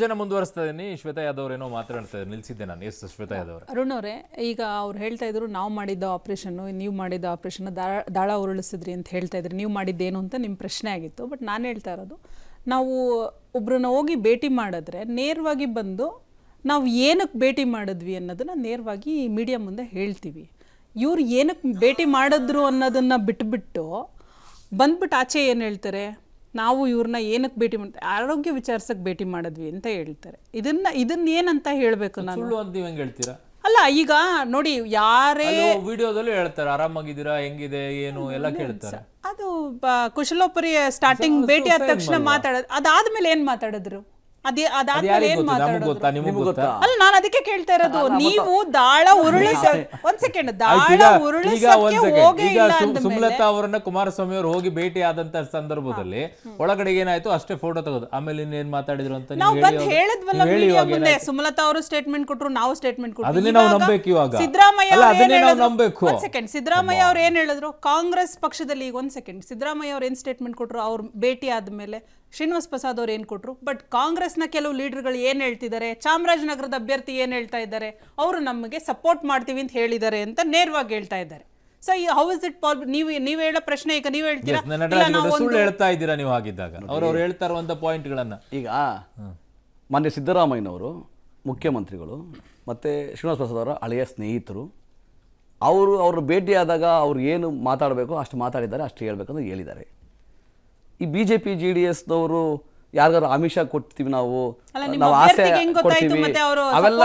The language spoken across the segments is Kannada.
ಜನ ಮುಂದುವರಿಸ್ತಾ ಇದೀನಿ. ಶ್ವೇತಾ ಯಾದವ್ ಅವರೇನೋ ಮಾತಾಡ್ತಾ ಇದ್ದಾರೆ, ನಿಲ್ಸಿದ್ದೆ ನಾನು. ಎಸ್ ಶ್ವೇತಾ ಯಾದವ್ ಅವರೇ. ಅರುಣ್ ಅವರೇ, ಈಗ ಅವ್ರು ಹೇಳ್ತಾ ಇದ್ರು ನಾವು ಮಾಡಿದ್ದ ಆಪ್ರೇಷನ್ನು, ನೀವು ಮಾಡಿದ್ದ ಆಪ್ರೇಷನ್ ದಾಳ ಉರುಳಿಸಿದ್ರಿ ಅಂತ ಹೇಳ್ತಾ ಇದ್ರಿ. ನೀವು ಮಾಡಿದ್ದೇನು ಅಂತ ನಿಮ್ಮ ಪ್ರಶ್ನೆ ಆಗಿತ್ತು. ಬಟ್ ನಾನು ಹೇಳ್ತಾ ಇರೋದು, ನಾವು ಒಬ್ರನ್ನ ಹೋಗಿ ಭೇಟಿ ಮಾಡಿದ್ರೆ ನೇರವಾಗಿ ಬಂದು ನಾವು ಏನಕ್ಕೆ ಭೇಟಿ ಮಾಡಿದ್ವಿ ಅನ್ನೋದನ್ನ ನೇರವಾಗಿ ಮೀಡಿಯಾ ಮುಂದೆ ಹೇಳ್ತೀವಿ. ಇವ್ರು ಏನಕ್ಕೆ ಭೇಟಿ ಮಾಡಿದ್ರು ಅನ್ನೋದನ್ನು ಬಿಟ್ಬಿಟ್ಟು ಬಂದ್ಬಿಟ್ಟು ಆಚೆ ಏನು ಹೇಳ್ತಾರೆ, ನಾವು ಇವ್ರನ್ನ ಏನಕ್ಕೆ ಭೇಟಿ ಮಾಡ್ತೀವಿ, ಆರೋಗ್ಯ ವಿಚಾರಿಸಕ್ಕೆ ಭೇಟಿ ಮಾಡಿದ್ವಿ ಅಂತ ಹೇಳ್ತಾರೆ. ಇದನ್ನ ಏನಂತ ಹೇಳಬೇಕು ನಾನು? ಸುಳ್ಳು ಅಂತ ನೀವು ಹೆಂಗೆ ಹೇಳ್ತೀರಾ? ಅಲ್ಲ, ಈಗ ನೋಡಿ, ಯಾರೇ ವಿಡಿಯೋದಲ್ಲೂ ಹೇಳ್ತಾರೆ ಆರಾಮಾಗಿದ್ದೀರಾ, ಹೆಂಗಿದೆ, ಏನು ಎಲ್ಲ ಕೇಳ್ತಾರೆ. ಅದು ಕುಶಲೋಪರಿ ಸ್ಟಾರ್ಟಿಂಗ್ ಭೇಟಿ ಆದ ತಕ್ಷಣ ಮಾತಾಡೋದು, ಅದಾದ್ಮೇಲೆ ಏನ್ ಮಾತಾಡಿದ್ರು? ಅದಾದ್ಮೇಲೆ ಏನ್ ಮಾತಾಡೋದು? ಅಲ್ಲ, ನಾನು ಅದಕ್ಕೆ ಕೇಳ್ತಾ ಇರೋದು. ನೀವು ದಾಳ ಒಂದ್ ಸೆಕೆಂಡ್, ದಾಳ ಉರುಳಿಸಕ್ಕೆ ಹೋಗೇ ಇಲ್ಲ ಅಂದ ಸುಮಲತಾ ಅವರನ್ನ ಕುಮಾರಸ್ವಾಮಿ ಅವರು ಹೋಗಿ ಭೇಟಿ ಆದಂತ ಸಂದರ್ಭದಲ್ಲಿ ಒಳಗಡೆ ಏನಾಯ್ತು ಅಷ್ಟೇ ಫೋಟೋ ತೆಗೆದು ಆಮೇಲೆ ಇನ್ನೇನ್ ಮಾತಾಡಿದ್ರು ಅಂತ ನಾವು ಬಂದ್ ಹೇಳಿದ್ವಲ್ಲ ಮೀಡಿಯಾ ಮುಂದೆ. ಸುಮಲತಾ ಅವರು ಸ್ಟೇಟ್ಮೆಂಟ್ ಕೊಟ್ರು, ನಾವು ಸ್ಟೇಟ್ಮೆಂಟ್ ಕೊಟ್ರು. ಅದನ್ನೇ ನಾವು ನಂಬೇಕು ಇವಾಗ. ಸಿದ್ದರಾಮಯ್ಯ ನಂಬೇಕು. ಒಂದ್ ಸೆಕೆಂಡ್, ಸಿದ್ದರಾಮಯ್ಯ ಅವ್ರು ಏನ್ ಹೇಳಿದ್ರು? ಕಾಂಗ್ರೆಸ್ ಪಕ್ಷದಲ್ಲಿ ಈಗ ಒಂದ್ ಸೆಕೆಂಡ್, ಸಿದ್ದರಾಮಯ್ಯ ಅವ್ರು ಏನ್ ಸ್ಟೇಟ್ಮೆಂಟ್ ಕೊಟ್ರು? ಅವ್ರು ಭೇಟಿ ಆದ್ಮೇಲೆ ಶ್ರೀನಿವಾಸ್ ಪ್ರಸಾದ್ ಅವ್ರು ಏನ್ ಕೊಟ್ರು? ಬಟ್ ಕಾಂಗ್ರೆಸ್ನ ಕೆಲವು ಲೀಡರ್ಗಳು ಏನ್ ಹೇಳ್ತಿದ್ದಾರೆ, ಚಾಮರಾಜನಗರದ ಅಭ್ಯರ್ಥಿ ಏನ್ ಹೇಳ್ತಾ ಇದ್ದಾರೆ, ಅವರು ನಮಗೆ ಸಪೋರ್ಟ್ ಮಾಡ್ತೀವಿ ಅಂತ ಹೇಳಿದ್ದಾರೆ ಅಂತ ನೇರವಾಗಿ ಹೇಳ್ತಾ ಇದ್ದಾರೆ. So how is it possible? ನೀವು ಹೇಳೋ ಪ್ರಶ್ನೆ ಈಗ ನೀವು ಹೇಳ್ತೀರಾ, ಸುಳ್ಳು ಹೇಳ್ತಾ ಇದ್ದೀರಾ ನೀವು ಆಗಿದ್ದಾಗ. ಅವ್ರು ಹೇಳ್ತಾ ಇರುವಂತ ಪಾಯಿಂಟ್ಗಳನ್ನ ಈಗ ಮಾನ್ಯ ಸಿದ್ದರಾಮಯ್ಯನವರು ಮುಖ್ಯಮಂತ್ರಿಗಳು ಮತ್ತು ಶ್ರೀನಿವಾಸ್ ಪ್ರಸಾದ್ ಅವರ ಹಳೆಯ ಸ್ನೇಹಿತರು. ಅವ್ರ ಭೇಟಿಯಾದಾಗ ಅವ್ರು ಏನು ಮಾತಾಡಬೇಕು ಅಷ್ಟು ಮಾತಾಡಿದ್ದಾರೆ, ಅಷ್ಟು ಹೇಳ್ಬೇಕಂತ ಹೇಳಿದ್ದಾರೆ. ಈ BJP JDSನವರು ಯಾರಿಗಾರು ಆಮಿಷ ಕೊಡ್ತೀವಿ, ನಾವು ಆಸೆ ಕೊಡ್ತೀವಿ, ಅವೆಲ್ಲ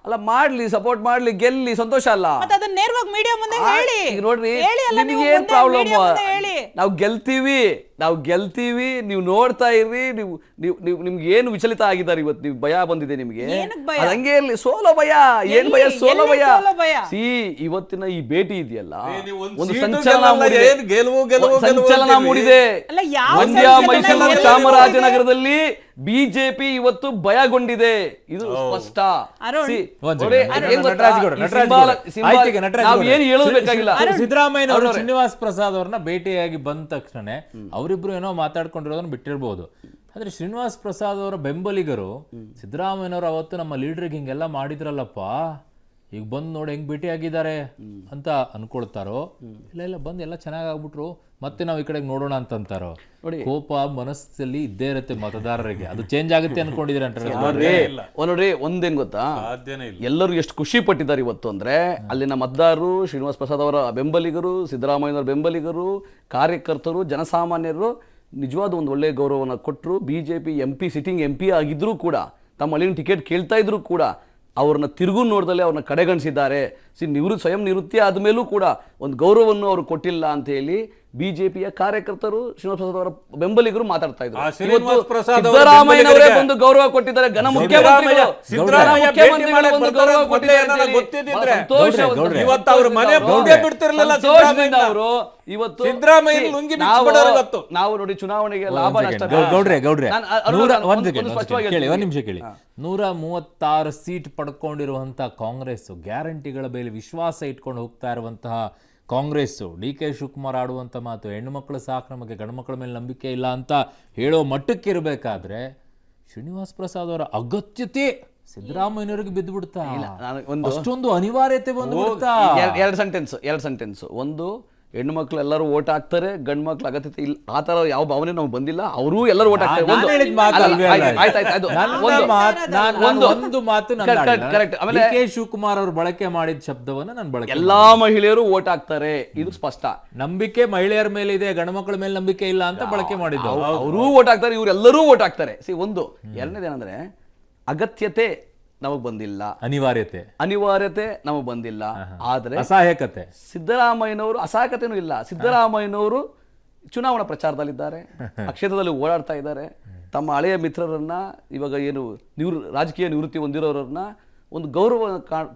ಅಲ್ಲ, ಮಾಡ್ಲಿ, ಸಪೋರ್ಟ್ ಮಾಡ್ಲಿ, ಗೆಲ್ಲಿ, ಸಂತೋಷ ಅಲ್ಲ. ನೋಡ್ರಿ, ನಿಮ್ಗೆ ಏನ್ ಪ್ರಾಬ್ಲಮ್? ನಾವು ಗೆಲ್ತೀವಿ, ನೀವು ನೋಡ್ತಾ ಇರ್ರಿ. ನಿಮ್ಗೆ ಏನು ವಿಚಲಿತ ಆಗಿದ್ದಾರೆ ಇವತ್ತು, ನೀವು ಭಯ ಬಂದಿದೆ ನಿಮ್ಗೆ, ಹಂಗೆ ಇರ್ಲಿ. ಸೋಲೋ ಭಯ, ಏನ್ ಭಯ? ಸೋಲೋ ಭಯ. ಇವತ್ತಿನ ಈ ಭೇಟಿ ಇದೆಯಲ್ಲ, ಒಂದು ಸಂಚಲನ ಮೂಡಿದೆ. ಮಂಡ್ಯ, ಮೈಸೂರು, ಚಾಮರಾಜನಗರಲ್ಲಿ ಬಿಜೆಪಿ ಇವತ್ತು ಭಯಗೊಂಡಿದೆ, ಇದು ಸ್ಪಷ್ಟ. ಏನು ಹೇಳೋದು ಬೇಕಾಗಿಲ್ಲ. ಸಿದ್ದರಾಮಯ್ಯ ಅವರು ಶ್ರೀನಿವಾಸ್ ಪ್ರಸಾದ್ ಅವ್ರನ್ನ ಭೇಟಿಯಾಗಿ ಬಂದ ತಕ್ಷಣ ಅವರಿಬ್ರು ಏನೋ ಮಾತಾಡ್ಕೊಂಡಿರೋದನ್ನ ಬಿಟ್ಟಿರ್ಬೋದು. ಆದ್ರೆ ಶ್ರೀನಿವಾಸ್ ಪ್ರಸಾದ್ ಅವರ ಬೆಂಬಲಿಗರು ಸಿದ್ದರಾಮಯ್ಯನವರು ಅವತ್ತು ನಮ್ಮ ಲೀಡರ್ಗೆ ಹಿಂಗೆಲ್ಲ ಮಾಡಿದ್ರಲ್ಲಪ್ಪ, ಈಗ ಬಂದು ನೋಡಿ ಹೆಂಗ್ ಭೇಟಿ ಆಗಿದ್ದಾರೆ ಅಂತ ಅನ್ಕೊಳ್ತಾರೋ, ಇಲ್ಲ ಬಂದು ಎಲ್ಲ ಚೆನ್ನಾಗ್ ಆಗ್ಬಿಟ್ರು, ಮತ್ತೆ ನಾವು ಈ ಕಡೆ ನೋಡೋಣ ಅಂತಂತಾರೋ. ಕೋಪ ಮನಸ್ಸಲ್ಲಿ ಇದ್ದೇ ಇರುತ್ತೆ ಮತದಾರರಿಗೆ, ಅದು ಚೇಂಜ್ ಆಗುತ್ತೆ ಅನ್ಕೊಂಡಿದ್ರೆ ನೋಡ್ರಿ, ಒಂದೇನ್ ಗೊತ್ತಾ, ಎಲ್ಲರೂ ಎಷ್ಟು ಖುಷಿ ಪಟ್ಟಿದ್ದಾರೆ ಇವತ್ತು ಅಂದ್ರೆ, ಅಲ್ಲಿನ ಮತದಾರರು, ಶ್ರೀನಿವಾಸ್ ಪ್ರಸಾದ್ ಅವರ ಬೆಂಬಲಿಗರು, ಸಿದ್ದರಾಮಯ್ಯನವರ ಬೆಂಬಲಿಗರು, ಕಾರ್ಯಕರ್ತರು, ಜನಸಾಮಾನ್ಯರು ನಿಜವಾದ ಒಂದು ಒಳ್ಳೆಯ ಗೌರವವನ್ನು ಕೊಟ್ಟರು. BJP MP ಸಿಟ್ಟಿಂಗ್ MP ಆಗಿದ್ರು ಕೂಡ, ತಮ್ಮ ಅಲ್ಲಿನ ಟಿಕೆಟ್ ಕೇಳ್ತಾ ಇದ್ರು ಕೂಡ ಅವ್ರನ್ನ ತಿರುಗು ನೋಡ್ದಲ್ಲೇ ಅವ್ರನ್ನ ಕಡೆಗಣಿಸಿದ್ದಾರೆ. ಸ್ವಯಂ ನಿವೃತ್ತಿ ಆದ್ಮೇಲೂ ಕೂಡ ಒಂದು ಗೌರವವನ್ನು ಅವರು ಕೊಟ್ಟಿಲ್ಲ ಅಂತ ಹೇಳಿ ಬಿಜೆಪಿಯ ಕಾರ್ಯಕರ್ತರು, ಶ್ರೀನಿವಾಸ್ ಪ್ರಸಾದ್ ಅವರ ಬೆಂಬಲಿಗರು ಮಾತಾಡ್ತಾ ಇದ್ರು. ಸಿದ್ದರಾಮಯ್ಯನವರೇ ಒಂದು ಗೌರವ ಕೊಟ್ಟಿದ್ದಾರೆ, ಘನ ಮುಖ್ಯಮಂತ್ರಿಗಳು ಅವರು ಇವತ್ತು ನಾವು ನೋಡಿ ಚುನಾವಣೆಗೆ ಲಾಭ ನಷ್ಟ. ನಿಮಿಷ ಕೇಳಿ, 136 ಸೀಟ್ ಪಡ್ಕೊಂಡಿರುವಂತ ಕಾಂಗ್ರೆಸ್, ಗ್ಯಾರಂಟಿಗಳ ಮೇಲೆ ವಿಶ್ವಾಸ ಇಟ್ಕೊಂಡು ಹೋಗ್ತಾ ಇರುವಂತಹ ಕಾಂಗ್ರೆಸ್, DK ಶಿವಕುಮಾರ್ ಆಡುವಂತ ಮಾತು ಹೆಣ್ಣು ಮಕ್ಕಳು ಸಾಕು, ನಮಗೆ ಗಂಡು ಮಕ್ಕಳ ಮೇಲೆ ನಂಬಿಕೆ ಇಲ್ಲ ಅಂತ ಹೇಳೋ ಮಟ್ಟಕ್ಕೆ ಇರಬೇಕಾದ್ರೆ ಶ್ರೀನಿವಾಸ್ ಪ್ರಸಾದ್ ಅವರ ಅಗತ್ಯತೆ ಸಿದ್ದರಾಮಯ್ಯನವರಿಗೆ ಬಿದ್ದು ಬಿಡ್ತಾ, ಅಷ್ಟೊಂದು ಅನಿವಾರ್ಯತೆ ಬಂದ್ಬಿಡ್ತಾ. ಎರಡು ಸೆಂಟೆನ್ಸ್. ಒಂದು, ಹೆಣ್ಣು ಮಕ್ಳು ಎಲ್ಲರೂ ಓಟ್ ಹಾಕ್ತಾರೆ, ಗಂಡು ಮಕ್ಳು ಅಗತ್ಯತೆ ಇಲ್ಲ, ಆ ತರ ಯಾವ ಭಾವನೆ ನಾವು ಬಂದಿಲ್ಲ. ಅವರು ಎಲ್ಲರೂ ಓಟ್ ಹಾಕ್ತಾರೆ. ಒಂದು ಮಾತು DK ಶಿವಕುಮಾರ್ ಅವರು ಬಳಕೆ ಮಾಡಿದ ಶಬ್ದವನ್ನ ನಾನು ಬಳಕೆ, ಎಲ್ಲಾ ಮಹಿಳೆಯರು ಓಟ್ ಹಾಕ್ತಾರೆ, ಇದು ಸ್ಪಷ್ಟ. ನಂಬಿಕೆ ಮಹಿಳೆಯರ ಮೇಲೆ ಇದೆ, ಗಂಡು ಮಕ್ಕಳ ಮೇಲೆ ನಂಬಿಕೆ ಇಲ್ಲ ಅಂತ ಬಳಕೆ ಮಾಡಿದ್ದು. ಅವರೂ ಓಟ್ ಹಾಕ್ತಾರೆ, ಇವರೆಲ್ಲರೂ ಓಟ್ ಹಾಕ್ತಾರೆ. ಒಂದು. ಎರಡನೇದೇನಂದ್ರೆ, ಅಗತ್ಯತೆ ನಮಗ್ ಬಂದಿಲ್ಲ, ಅನಿವಾರ್ಯತೆ ನಮಗ್ ಬಂದಿಲ್ಲ. ಆದ್ರೆ ಅಸಹಾಯಕತೆ, ಸಿದ್ದರಾಮಯ್ಯನವರು ಅಸಹಾಯಕತೆನೂ ಇಲ್ಲ. ಸಿದ್ದರಾಮಯ್ಯನವರು ಚುನಾವಣಾ ಪ್ರಚಾರದಲ್ಲಿದ್ದಾರೆ, ಆ ಕ್ಷೇತ್ರದಲ್ಲಿ ಓಡಾಡ್ತಾ ಇದ್ದಾರೆ. ತಮ್ಮ ಹಳೆಯ ಮಿತ್ರರನ್ನ, ಇವಾಗ ಏನು ರಾಜಕೀಯ ನಿವೃತ್ತಿ ಹೊಂದಿರೋರನ್ನ ಒಂದು ಗೌರವ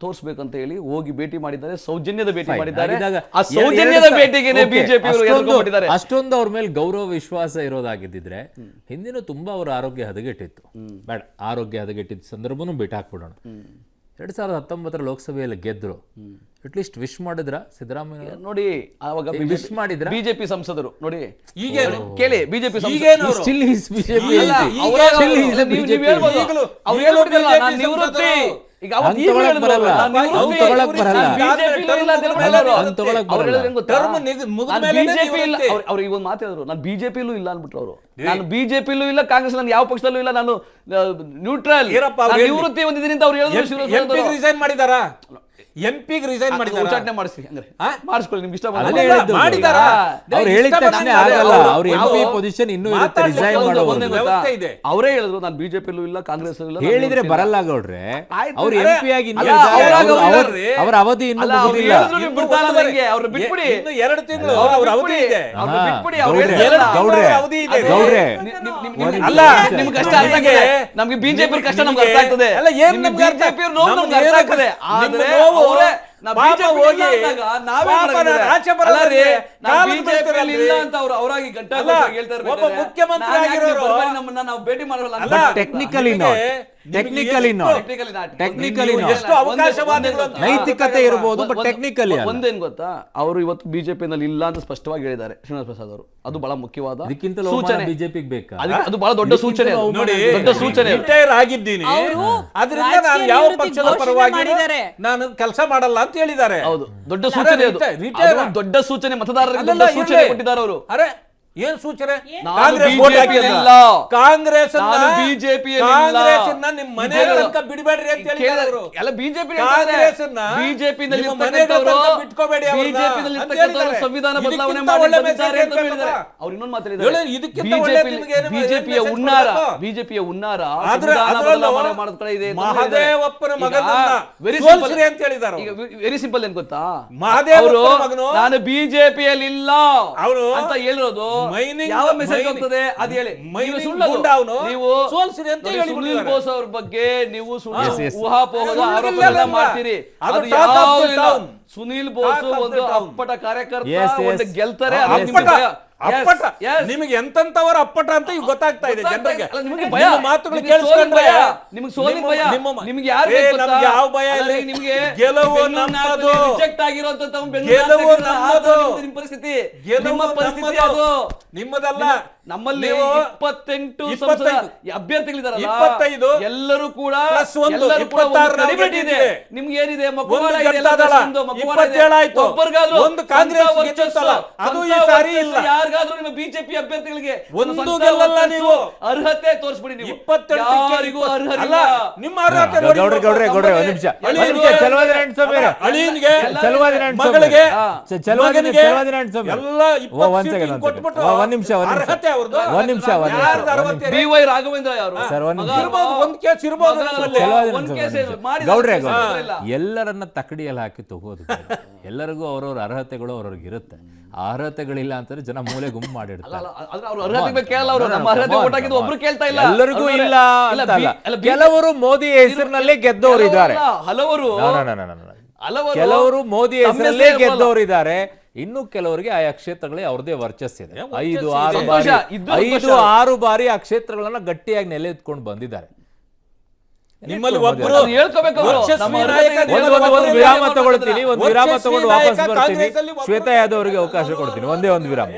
ತೋರಿಸಬೇಕಂತ ಹೇಳಿ ಹೋಗಿ ಭೇಟಿ ಮಾಡಿದ್ದಾರೆ, ಸೌಜನ್ಯದ ಭೇಟಿ ಮಾಡಿದ್ದಾರೆ. ಆ ಸೌಜನ್ಯದ ಭೇಟಿಗೆ ಬಿಜೆಪಿ ಅಷ್ಟೊಂದು ಅವ್ರ ಮೇಲೆ ಗೌರವ ವಿಶ್ವಾಸ ಇರೋದಾಗಿದ್ದಿದ್ರೆ ಹಿಂದಿನ ತುಂಬಾ ಅವರ ಆರೋಗ್ಯ ಹದಗೆಟ್ಟಿತ್ತು. ಬೇಡ, ಆರೋಗ್ಯ ಹದಗೆಟ್ಟಿದ್ದ ಸಂದರ್ಭನೂ ಬಿಟ್ಟು ಹಾಕ್ಬಿಡೋಣ. 2019 ಲೋಕಸಭೆಯಲ್ಲಿ ಗೆದ್ರು, ಅಟ್ಲೀಸ್ಟ್ ವಿಶ್ ಮಾಡಿದ್ರ ಸಿದ್ದರಾಮಯ್ಯ? ನೋಡಿ ಆವಾಗ ವಿಶ್ ಮಾಡಿದ್ರ? ಬಿಜೆಪಿ ಸಂಸದರು ನೋಡಿ ಈಗೇನು ಕೇಳಿ, ಬಿಜೆಪಿ ಈಗೇನು ಅವ್ರು? Still he is BJP ಅಲ್ಲ, MP. ಅವ್ರಾಗ Still he is a ನೀವು BJP ಹೇಳ್ಬೋದು. ಈಗಲೂ ಅವ್ರು ಹೇಳೋದಿಲ್ಲ, BJP ನಾನು ನಿವೃತ್ತಿ. ಸಂಸದರು. ಈಗ ಅವತ್ತು ಹಂಗ್ ಈಗಲೂ ತಗೊಳಕ್ ಹೇಳಿದ್ರು, ಬರಲ್ಲ. ನಾನು ನಿವೃತ್ತಿ. ಹಂಗ್ ತಗೊಳಕ್ ಬರಲ್ಲ. BJP ಲು ಇಲ್ಲ ಅಂತ ಹೇಳ್ಬಿಟ್ಟು ಹಂಗ್ ಅವ್ರು ತಗೊಳಕ್ ಅವ್ರು ಬರಲ್ಲ. ಹೇಳಿದ್ರು ಹೆಂಗ್ ಗೊತ್ತಾ? ಟರ್ಮ್ ಮುಗಿದ ನಾನು ಮೇಲೆನೇ BJP ಇಲ್ಲ, ನಿವೃತ್ತಿ. ಅವ್ರು ಈಗ ಒಂದು ಮಾತು ಹೇಳಿದ್ರು, ನಾನು ಬಿಜೆಪಿಲೂ ಇಲ್ಲ ಅಂದ್ಬಿಟ್ರು ಅವರು. ನಾನು ಬಿಜೆಪಿಲೂ ಇಲ್ಲ, ಕಾಂಗ್ರೆಸ್ ನಾನು ಯಾವ ಪಕ್ಷದಲ್ಲೂ ಇಲ್ಲ, ನಾನು ನ್ಯೂಟ್ರಲ್, ಏನಪ್ಪ ಅವ್ರು ಹೇಳಿ- ನಿವೃತ್ತಿ ಹೊಂದಿದ್ದೀನಿ ಅಂತ ಅವ್ರು ಹೇಳಿದ್ರು. ಎಂಪಿಗೆ ರಿಸೈನ್ ಮಾಡಿದಾರಾ? ಎಂಪಿಗೆ ರಿಸೈನ್ ಮಾಡಿದಾರಾ? ಉಚ್ಚಾಟನೆ ಮಾಡಿಸಿ ಹಂಗಾರೆ ಆ? ಮಾಡಿಸ್ಕೊಳ್ಳಿ, ನಿಮ್ಗೆ ಇಷ್ಟ ಅದೇ ಬಂದ್ರೆ. ಹೇಳಿದ್ದು. ಮಾಡಿದಾರಾ? ಅವ್ರು ಹೇಳಿದ ತಕ್ಷಣ ಆಗಲ್ಲ, ಅವ್ರ MP ಪೊಸಿಷನ್ ಇನ್ನೂ ಇರುತ್ತೆ, ಮಾತಾಡ್ಲಿಕ್ಕೆ ರಿಸೈನ್ ಒಂದು ಮಾಡೋದು. ಒಂದೇ ವ್ಯವಸ್ಥೆ ಇದೆ. ಅವರೇ ಹೇಳಿದ್ರು, ನಾನು ಬಿಜೆಪಿಲೂ ಇಲ್ಲ, ಕಾಂಗ್ರೆಸ್ ಇಲ್ಲ. ನಾನು ಹೇಳಿದ್ರೆ ನಿವೃತ್ತಿ ಬರಲ್ಲ ಗೌಡ್ರೆ. ಆಯ್ತು. ಅವ್ರ ಅರೆ, MP ಆಗಿ ಇನ್ನೂ ಅಲ್ಲ, ಇದ್ದಾರೆ. ಅವ್ರಾಗ ಅವ್ರ- ಅವ್ರು ಅವ್ರ- ಹೇಳ್ರಿ. ಅವರ ಅವಧಿ ಇನ್ನೂ ಅಲ್ಲ, ಅವ್ರು ಮುಗಿದಿಲ್ಲ. ಹೇಳಿದ್ರು ನೀವು ಬಿಡ್ತಾ ಇಲ್ಲ ನಂಗೆ, ಅವ್ರು ಬಿಟ್ಬಿಡಿ. ಇನ್ನು 2 ತಿಂಗಳು ಅವ್ರು ಅವ್ರ ಅವಧಿ ಬಿಟ್ಬಿಡಿ. ಇದೆ. ಅವ್ರು ಹಾ, ಬಿಟ್ಬಿಡಿ, ಅವ್ರು ಗೌಡ್ರೆ, ಹೇಳಿದ್ರಲ್ಲ. ಗೌಡ್ರೆ, ಅವಧಿ ಇದೆ. ಗೌಡ್ರೆ. ಅಲ್ಲ, ನಿಮ್ಗೆ ಕಷ್ಟ ಅರ್ಥ ನಿಮಗೆ- ಆಗ್ತದೆ, ನಮ್ಗೆ ಬಿಜೆಪಿ ಕಷ್ಟ ನಮ್ಗೆ ಅರ್ಥ ಆಗ್ತದೆ. ಅಲ್ಲ, ಏನ್ ನಮ್ಗೆ ಅರ್ಥ ಬಿಜೆಪಿ ನೋವು ನಮ್ಗೆ ಅರ್ಥ ಆಗ್ತದೆ. ಆದ್ರೆ ನೋವು ಅವರೇ ನಾವು ಪಾಪ BJP ಲಿ ಹೋಗಿ ಇಲ್ಲ ಅಂದಾಗ ನಾವೇ ಪಾಪ ಮಾಡಂಗಿಲ್ಲ. ನಾನು ಆಚೆ ಅಲ್ಲ ರೀ, ನಾವು ಕಾಲು BJP ಲಿ ಬೀಳ್ತೀರಲ್ರಿ. ಇಲ್ಲ ಅಂತ ಅವ್ರು ಅವರಾಗಿ ಗಂಟೆ ಅಲ್ಲ, ಹೇಳ್ತಾ ಒಬ್ಬ ಇರ್ಬೇಕಾದ್ರೆ ಮುಖ್ಯಮಂತ್ರಿ ನಾನು ಯಾಕೆ ನೀವು ಆಗಿರೋರು- ಬರ್ಬರಿ ನಮ್ಮನ್ನ ನಾವು ಭೇಟಿ ಮಾಡೋಲ್ಲ ಅಂತ ಅಲ್ಲ, ಹೇಳ್ತಾರೆ. ಟೆಕ್ನಿಕಲಿ ನಿಮಗೆ- not, technically not, Technically not. Technically ನೀವು ನಾಟ್. ಎಷ್ಟು ಅವಕಾಶವಾದಿಗಳು ಅಂತ ನೈತಿಕತೆ ಇರ್ಬೋದು, ಬಟ್ ಟೆಕ್ನಿಕಲಿ ಅಲ್ಲ. ಒಂದೇನ್ ಗೊತ್ತಾ, ಅವರು ಇವತ್ತು ಬಿಜೆಪಿನಲ್ಲಿ ಇಲ್ಲ ಅಂತ ಸ್ಪಷ್ಟವಾಗಿ ಹೇಳಿದ್ದಾರೆ ಶ್ರೀನಿವಾಸ್ ಪ್ರಸಾದ್ ಅವರು. ಅದು ಬಹಳ ಮುಖ್ಯವಾದ ಇದಕ್ಕಿಂತ ಸೂಚನೆ. ಬಿಜೆಪಿಗೆ ಬೇಕಾ? ಅದು ಬಹಳ ದೊಡ್ಡ ಸೂಚನೆ ಅದು. ನೋಡಿ, ದೊಡ್ಡ ಸೂಚನೆ ಅದು. ರಿಟೈರ್ ಆಗಿದ್ದೀನಿ, ಅವರು ಅದರಿಂದ ನಾನು ರಾಜಕೀಯ ಯಾವ ನಿವೃತ್ತಿ ಪಕ್ಷದ ಘೋಷಣೆ ಪರವಾಗಿ ಮಾಡಿದ್ದಾರೆ. ನಾನು ಕೆಲಸ ಮಾಡಲ್ಲ ಅಂತ ಹೇಳಿದ್ದಾರೆ. ಹೌದು, ದೊಡ್ಡ ಸೂಚನೆ ಅದು. ರಿಟೈರ್ ಅದು ದೊಡ್ಡ ಸೂಚನೆ, ಮತದಾರರಿಗೆ ಅಲ್ಲಲ್ಲ, ದೊಡ್ಡ ಸೂಚನೆ ಇರ್ಲಿ. ಕೊಟ್ಟಿದ್ದಾರೆ ಅವರು. ಅರೆ ಏನ್ ಸೂಚನೆ? ನಾನು ಕಾಂಗ್ರೆಸ್ BJP ವೋಟ್ ಹಾಕಿಲ್ಲ. ಯಲ್ಲಿಲ್ಲ. ಕಾಂಗ್ರೆಸ್ ನಾನು BJP ಯಲ್ಲಿಲ್ಲ. ನಿಮ್ ಮನೆ ತನಕ ಬಿಡಬೇಡ್ರಿ ಅಂತ ಹೇಳಿದ್ರು ಅವರು. ಎಲ್ಲ ಬಿಜೆಪಿ ಕಾಂಗ್ರೆಸ್ಸನ್ನ ಬಿಜೆಪಿ ನಿಮ್ಮ ಮನೆಗೆ ತನಕ ಬಿಟ್ಕೋಬೇಡಿ ಅವ್ರನ್ನ ಅಂತ ಹೇಳಿದ್ದಾರೆ. ಸಂವಿಧಾನ ಬದಲಾವಣೆ ಇದಕ್ಕಿಂತ ಮಾಡಿ ಒಳ್ಳೆ ಬಂದಿದ್ದಾರೆ message ಅಂತ ಹೇಳಿದ್ದಾರೆ. ಬೇಕಪ್ಪ. ಅವ್ರು ಇನ್ನೊಂದು ಮಾತಾಡಿದ್ದಾರೆ, ಹೇಳಿ, ಇದಕ್ಕಿಂತ ಒಳ್ಳೆ ನಿಮ್ಗೆ ಏನು ಬಿಜೆಪಿಯ message ಉನ್ನಾರ, ಕೊಡ್ಬೇಕು? ಬಿಜೆಪಿಯ ಉನ್ನಾರ ಆದ್ರೆ ಸಂವಿಧಾನ ಅದರಲ್ಲೂ ಬದಲಾವಣೆ ಮಾಡೋದ್ ಕಡೆ ಇದೆ ಅಂತ ಮಹದೇವಪ್ಪನ ಹೇಳಿದ್ದಾರೆ. ಮಗನನ್ನ ವೆರಿ ಸೋಲ್ಸ್ರಿ ಅಂತ ಹೇಳಿದ್ದಾರೆ ಈಗ ವೆರಿ ಸಿಂಪಲ್ ಏನ್ ಗೊತ್ತಾ, ಮಹದೇವಪ್ಪನ ಅವರು ಮಗನು ನಾನು ಬಿಜೆಪಿಯಲ್ಲಿ ಇಲ್ಲ ಅವರು ಅಂತ ಹೇಳಿರೋದು ಮೈನಿಂಗ್- ಯಾವ ಮೆಸೇಜ್ ಮೈನಿಂಗ್- ಹೋಗ್ತದೆ ಅದು ಹೇಳಿ. ಮೈನಿಂಗ್ ನೀವು ಸುಳ್ಳದು. ಗುಂಡ ಅವ್ನು ನೀವು ಸೋಲ್ಸ್ರಿ ಅಂತ ನೋಡಿ, ಹೇಳಿಬಿಟ್ಟಿದ್ದಾರೆ. ಸುನಿಲ್ ಬೋಸ್ ಅವ್ರ ಬಗ್ಗೆ ನೀವು ಸುಳ್ಳು Yes, yes. ಊಹಾಪೋಹದ ಸುಳ್ಳು ಆರೋಪಗಳನ್ನ ಇಲ್ಲ. ಮಾಡ್ತೀರಿ. ಅದು ಅದು talk of the ಯಾವುದೂ ಇಲ್ಲ. town. Sunil Bose Talk of the ಒಂದು town. ಅಪ್ಪಟ ಕಾರ್ಯಕರ್ತ, Yes, yes. ಒಂದು ಗೆಲ್ತಾರೆ, ಆ, ಅದು ನಿಮ್ಗೆ ಅಪ್ಪಟ ಭಯ. Yes, ಅಪ್ಪಟ yes. ನಿಮಗೆ ಎಂತೆಂತವರ ಅಪ್ಪಟ ಅಂತ ಈಗ ಗೊತ್ತಾಗ್ತಾ ಇದೆ ಜನರಿಗೆ. ಅಲ್ಲ, ನಿಮಗೆ ಭಯ. ನಿಮ್ಮ ಮಾತುಗಳು ನಿಮಗೆ ಸೋಲಿನ ಕೇಳಿಸ್ಕೊಂಡ್ರೆ ಭಯ. ನಿಮಗೆ ಸೋಲಿನ ಭಯ. ನಿಮಗೆ ಯಾರು ಬೇಕು ಗೊತ್ತಾ? ನಮ್ಗೆ ಯಾವ ಭಯ ಅಲ್ಲ, ಇಲ್ಲ. ನಿಮಗೆ ಗೆಲುವು ಬೆಂಗಳೂರಿನ ನಮ್ಮದು. ರಿಜೆಕ್ಟ್ ಆಗಿರೋಂಥ ಗೆಲುವು ನಮ್ಮದು. ನಿಮ್ಮ ಪರಿಸ್ಥಿತಿ, ಗೆಲುವು ನಿಮ್ಮ ಪರಿಸ್ಥಿತಿ ನಮ್ಮದು. ಅದು. ನಿಮ್ಮದಲ್ಲ. ನಮ್ಮಲ್ಲಿ ನೀವು 28 25 ಅಭ್ಯರ್ಥಿಗಳಿದಾರಲ್ಲ, 25 ಎಲ್ಲರೂ ಕೂಡ ಪ್ಲಸ್ ಒಂದು, ಎಲ್ಲರೂ ಕೂಡ ಒಂದು 26 credibility ಇದೆ. ಇದೆ. ನಿಮ್ಗೆ ಏನಿದೆ, ಒಂದು ಮಕ್ಕಳ ಇದೆ, ಎಲ್ಲ ಗೆದ್ದದಲ್ಲ. ಒಂದು ಮಕ್ಕಳ ಇದೆ. 27 ಆಯ್ತು. ಒಬ್ಬರಿಗಾದ್ರೂ ಒಂದು ಕಾಂಗ್ರೆಸ್ ಸ್ವಂತ ಗೆದ್ದಿತ್ತಲ್ಲ, ವರ್ಚಸ್ಸು, ಅದು ಈ ಸ್ವಂತ ಸಾರಿ ವರ್ಚಸ್ಸು ಇಲ್ಲ. ಯಾರಿಗಾದ್ರೂ ನಿಮ್ಮ ಬಿಜೆಪಿ ಅಭ್ಯರ್ಥಿಗಳಿಗೆ ಒಂದು ಸ್ವಂತ ಗೆಲ್ಲಲ್ಲ ವರ್ಚಸ್ಸು, ನೀವು. ಅರ್ಹತೆ ತೋರಿಸ್ಬಿಡಿ ನೀವು. 28 ಯಾರಿಗೂ ಅಲ್ಲ, ಅರ್ಹರಿಲ್ಲ. ನಿಮ್ಮ ಅರ್ಹತೆ ನೋಡಿ. ಗೌಡ್ರೆ ಗೌಡ್ರೆ ಗೌಡ್ರೆ ಒಂದ್ ನಿಮಿಷ, ಅಳಿಯನಿಗೆ, ಚಲವಾದಿನಾರಾಯಣ ಸ್ವಾಮಿ ಅವರೇ. ಅಳಿಯನಿಗೆ, ಚಲವಾದಿನಾರಾಯಣ ಸ್ವಾಮಿ ಮಗಳಿಗೆ, ಚಲವಾದಿನಾರಾಯಣ ಸ್ವಾಮಿ ಎಲ್ಲ 20 ಒಂದ್ ಸೀಟ್ ಸೆಕೆಂಡ್ ಕೊಟ್ಬಿಟ್ಟು ಒಂದ್ ನಿಮಿಷ ಅರ್ಹತೆ ಅವ್ರದ್ದು. ಒಂದ್ ನಿಮಿಷ ಯಾರ್ದು ಅರ್ಹತೆ? BY ರಾಘವೇಂದ್ರ ಯಾರು? ಸರ್, ಒಂದ್ ನಿಮಿಷ. ಇರ್ಬೋದು, ಒಂದ್ ಕೇಸ್ ಇರ್ಬೋದು ನಮ್ಮಲ್ಲಿ. ಒಂದ್ ಕೇಸ್ ಮಾಡಿ ಗೌಡ್ರೆ ಇಲ್ಲ. ಎಲ್ಲರನ್ನ ತಕಡಿಯಲ್ಲಿ ಹಾಕಿ ತಗೋದು ಬೇಡ. ಎಲ್ಲರಿಗೂ ಅವ್ರವ್ರ ಅರ್ಹತೆಗಳು ಅವ್ರವ್ರಿಗೆ ಇರುತ್ತೆ. ಆ ಅರ್ಹತೆಗಳಿಲ್ಲ ಅಂತಂದ್ರೆ ಜನ ಮೂಲೆ ಗುಂಪು ಮಾಡಿರ್ತಾರೆ. ಆದ್ರೆ ಅವ್ರು ಅರ್ಹತೆ ಬಗ್ಗೆ ಕೇಳಲ್ಲ, ಅವರು ನಮ್ಮ ಅರ್ಹತೆ ಓಟ್ ಹಾಕಿದ್ದು ಒಬ್ರು ಕೇಳ್ತಾ ಇಲ್ಲ. ಎಲ್ಲರಿಗೂ ಇಲ್ಲ ಇಲ್ಲ, ಅಂತ ಅಲ್ಲ. ಅಲ್ಲ, ಕೆಲವರು ಮೋದಿ ಹೆಸರಿನಲ್ಲಿ ಗೆದ್ದವರು ಇದ್ದಾರೆ. ಹಲವರು ಹಲವರು ಕೆಲವರು ಮೋದಿ ತಮ್ಮ ಹೆಸರಲ್ಲೇ ಹೆಸರೇ ಬರಲ್ಲ. ಗೆದ್ದವರು ಇದ್ದಾರೆ. ಇನ್ನು ಕೆಲವರಿಗೆ ಆಯಾ ಕ್ಷೇತ್ರಗಳೇ ಅವ್ರದೇ ವರ್ಚಸ್ಸಿದೆ. 5-6 ಬಾರಿ ಇದ್ದು ಸಂತೋಷ. 5-6 ಬಾರಿ ಆ ಕ್ಷೇತ್ರಗಳನ್ನ ಗಟ್ಟಿಯಾಗಿ ನೆಲೆ ಎತ್ಕೊಂಡು ಬಂದಿದ್ದಾರೆ. ನಿಮ್ಮಲ್ಲಿ ಒಬ್ಬರು ಅದನ್ನ ಹೇಳ್ಕೋಬೇಕು ಅವರು. ವರ್ಚಸ್ವಿ ನಮ್ಮ ನಾಯಕ ಅರ್ಹತೆ ಇದೆ. ಒಂದು ವಿರಾಮ ತಗೊಳ್ತೀನಿ. ಒಂದು ವಿರಾಮ ವರ್ಚಸ್ವಿ ತಗೊಂಡು ವಾಪಸ್ ನಾಯಕ ಬರ್ತೀನಿ. ಕಾಂಗ್ರೆಸ್ಸಲ್ಲಿ ಒಬ್ಬರು ಶ್ವೇತಾ ಯಾದವ್ ಅವರಿಗೆ ಅವಕಾಶ ಕೊಡ್ತೀನಿ. ಒಂದೇ ಒಂದು ವಿರಾಮ.